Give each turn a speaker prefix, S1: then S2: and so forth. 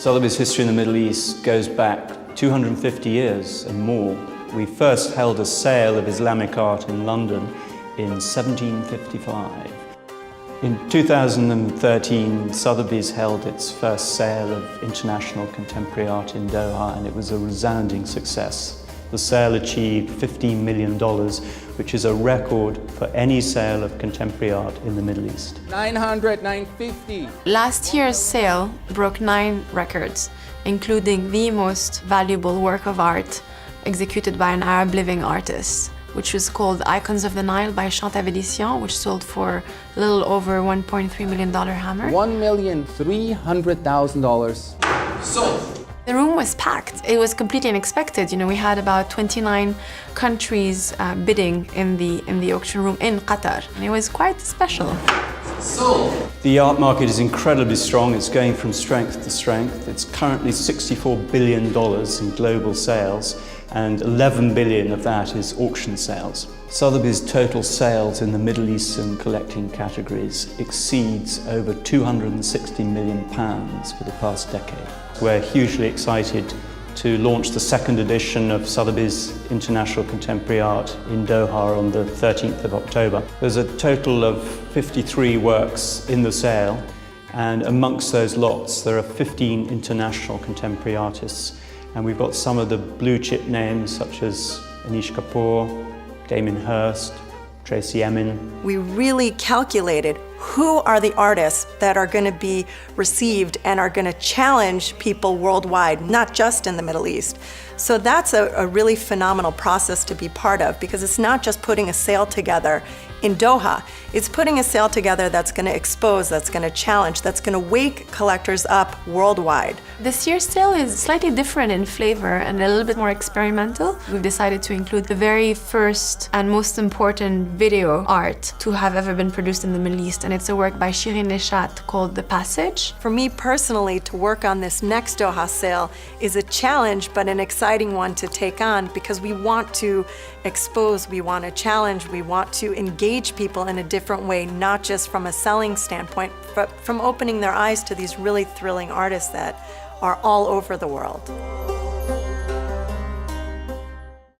S1: Sotheby's history in the Middle East goes back 250 years and more. We first held a sale of Islamic art in London in 1755. In 2013, Sotheby's held its first sale of international contemporary art in Doha, and it was a resounding success. The sale achieved $15 million, which is a record for any sale of contemporary art in the Middle East.
S2: 900, 950.
S3: Last year's sale broke 9 records, including the most valuable work of art executed by an Arab living artist, which was called Icons of the Nile by Sotheby, which sold for a little over $1.3 million hammer.
S2: $1,300,000 sold.
S3: The room was packed. It was completely unexpected. We had about 29 countries bidding in the auction room in Qatar, and it was quite special.
S2: Sold.
S1: The art market is incredibly strong. It's going from strength to strength. It's currently $64 billion in global sales, and 11 billion of that is auction sales. Sotheby's total sales in the Middle Eastern collecting categories exceeds over £260 million for the past decade. We're hugely excited to launch the second edition of Sotheby's International Contemporary Art in Doha on the 13th of October. There's a total of 53 works in the sale, and amongst those lots there are 15 international contemporary artists. And we've got some of the blue chip names such as Anish Kapoor, Damien Hirst, Tracey Emin.
S4: We really calculated who are the artists that are going to be received and are going to challenge people worldwide, not just in the Middle East. So that's a really phenomenal process to be part of, because it's not just putting a sale together in Doha. It's putting a sale together that's going to expose, that's going to challenge, that's going to wake collectors up worldwide.
S3: This year's sale is slightly different in flavor and a little bit more experimental. We've decided to include the very first and most important video art to have ever been produced in the Middle East, and it's a work by Shirin Neshat called The Passage.
S4: For me personally, to work on this next Doha sale is a challenge, but an exciting one to take on, because we want to expose, we want to challenge, we want to engage people in a different way, not just from a selling standpoint, but from opening their eyes to these really thrilling artists that are all over the world.